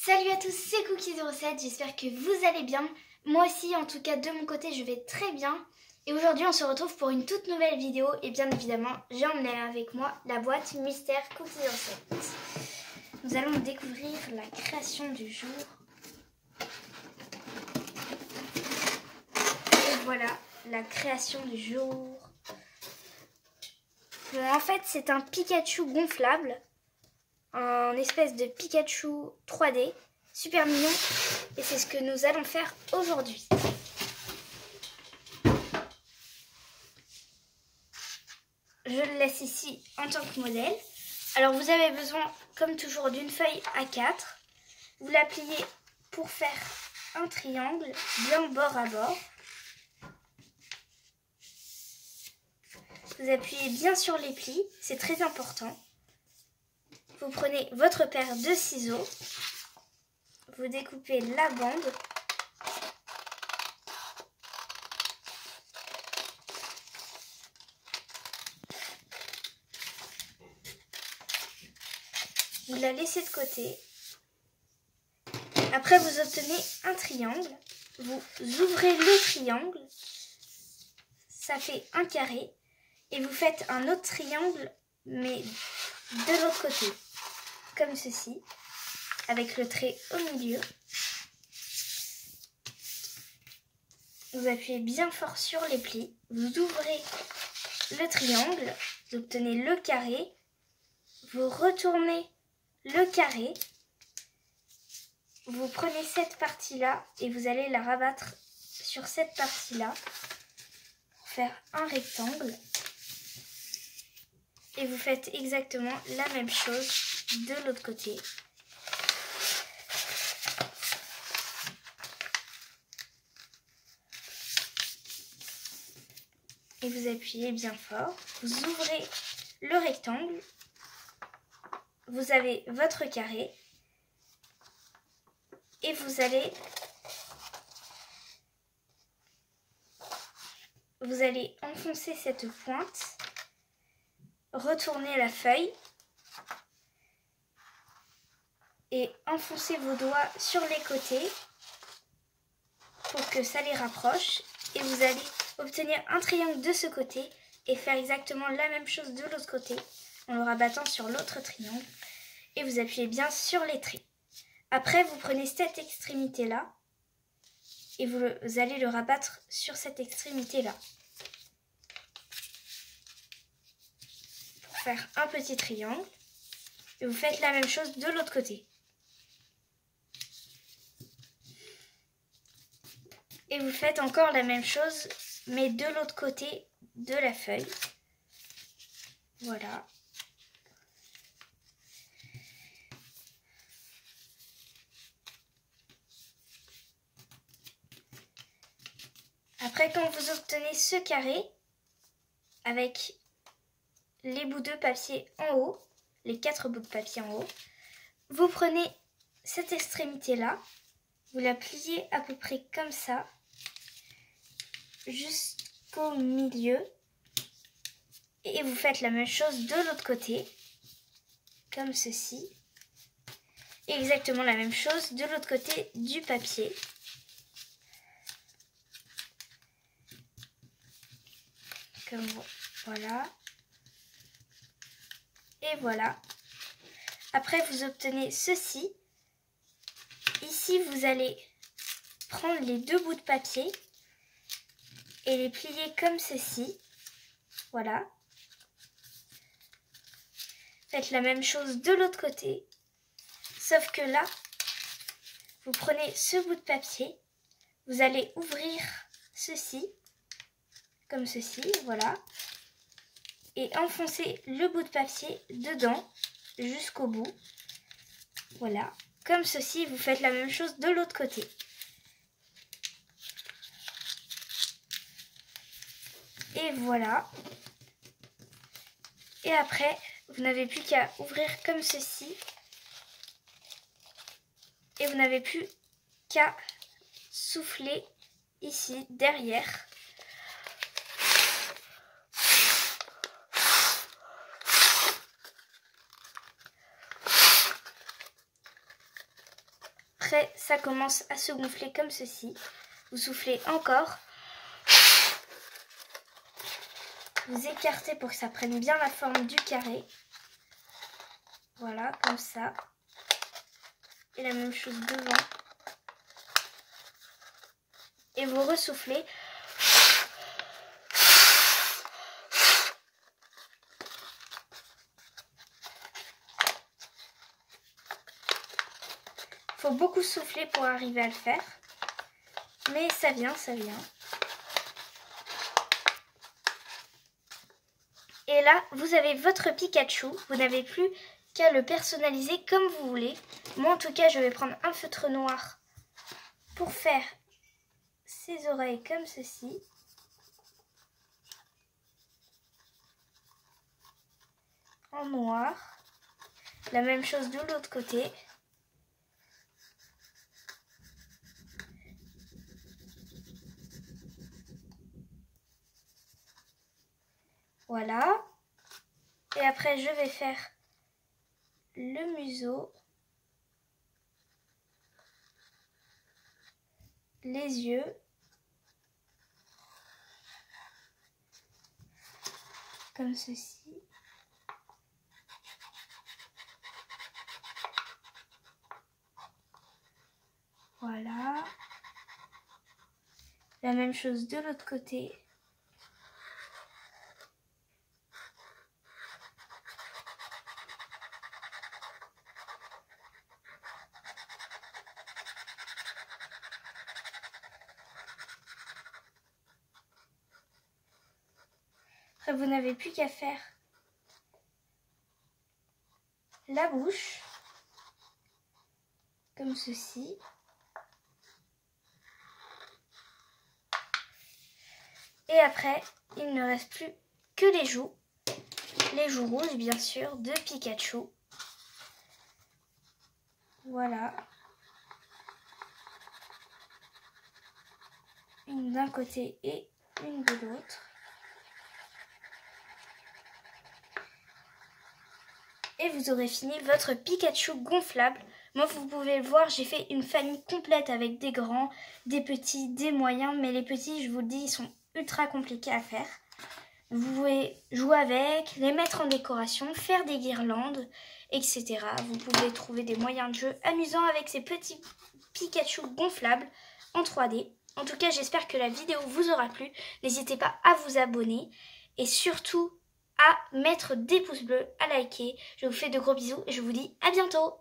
Salut à tous, c'est Cookie07, j'espère que vous allez bien. Moi aussi, en tout cas de mon côté, je vais très bien. Et aujourd'hui, on se retrouve pour une toute nouvelle vidéo. Et bien évidemment, j'ai emmené avec moi la boîte Mystère Cookie07. Nous allons découvrir la création du jour. Et voilà, la création du jour. Bon, en fait, c'est un Pikachu gonflable. Un espèce de Pikachu 3D, super mignon, et c'est ce que nous allons faire aujourd'hui. Je le laisse ici en tant que modèle. Alors vous avez besoin, comme toujours, d'une feuille A4. Vous la pliez pour faire un triangle, bien bord à bord. Vous appuyez bien sur les plis, c'est très important. Vous prenez votre paire de ciseaux, vous découpez la bande, vous la laissez de côté. Après, vous obtenez un triangle, vous ouvrez le triangle, ça fait un carré, et vous faites un autre triangle, mais de l'autre côté, comme ceci, avec le trait au milieu. Vous appuyez bien fort sur les plis, vous ouvrez le triangle, vous obtenez le carré, vous retournez le carré, vous prenez cette partie-là et vous allez la rabattre sur cette partie-là pour faire un rectangle. Et vous faites exactement la même chose de l'autre côté. Et vous appuyez bien fort, vous ouvrez le rectangle, vous avez votre carré et vous allez enfoncer cette pointe, retourner la feuille et enfoncer vos doigts sur les côtés pour que ça les rapproche et vous allez obtenir un triangle de ce côté et faire exactement la même chose de l'autre côté en le rabattant sur l'autre triangle et vous appuyez bien sur les traits. Après, vous prenez cette extrémité-là et vous allez le rabattre sur cette extrémité-là pour faire un petit triangle et vous faites la même chose de l'autre côté. Et vous faites encore la même chose, mais de l'autre côté de la feuille. Voilà. Après, quand vous obtenez ce carré, avec les bouts de papier en haut, les 4 bouts de papier en haut, vous prenez cette extrémité-là, vous la pliez à peu près comme ça, jusqu'au milieu, et vous faites la même chose de l'autre côté, comme ceci, et exactement la même chose de l'autre côté du papier. Comme voilà. Et voilà. Après, vous obtenez ceci. Ici, vous allez prendre les 2 bouts de papier et les plier comme ceci. Voilà. Faites la même chose de l'autre côté. Sauf que là, vous prenez ce bout de papier. Vous allez ouvrir ceci. Comme ceci, voilà. Et enfoncer le bout de papier dedans, jusqu'au bout. Voilà. Comme ceci, vous faites la même chose de l'autre côté. Et voilà. Et après, vous n'avez plus qu'à ouvrir comme ceci. Et vous n'avez plus qu'à souffler ici, derrière. Après, ça commence à se gonfler comme ceci. Vous soufflez encore. Vous écartez pour que ça prenne bien la forme du carré. Voilà, comme ça. Et la même chose devant. Et vous ressoufflez. Il faut beaucoup souffler pour arriver à le faire. Mais ça vient, ça vient. Et là, vous avez votre Pikachu. Vous n'avez plus qu'à le personnaliser comme vous voulez. Moi, en tout cas, je vais prendre un feutre noir pour faire ses oreilles comme ceci. En noir. La même chose de l'autre côté. Voilà. Et après, je vais faire le museau, les yeux, comme ceci. Voilà. La même chose de l'autre côté. Après, vous n'avez plus qu'à faire la bouche, comme ceci. Et après, il ne reste plus que les joues rouges bien sûr, de Pikachu. Voilà. Une d'un côté et une de l'autre. Et vous aurez fini votre Pikachu gonflable. Moi, vous pouvez le voir, j'ai fait une famille complète avec des grands, des petits, des moyens. Mais les petits, je vous le dis, ils sont ultra compliqués à faire. Vous pouvez jouer avec, les mettre en décoration, faire des guirlandes, etc. Vous pouvez trouver des moyens de jeu amusants avec ces petits Pikachu gonflables en 3D. En tout cas, j'espère que la vidéo vous aura plu. N'hésitez pas à vous abonner et surtout à mettre des pouces bleus, à liker. Je vous fais de gros bisous et je vous dis à bientôt.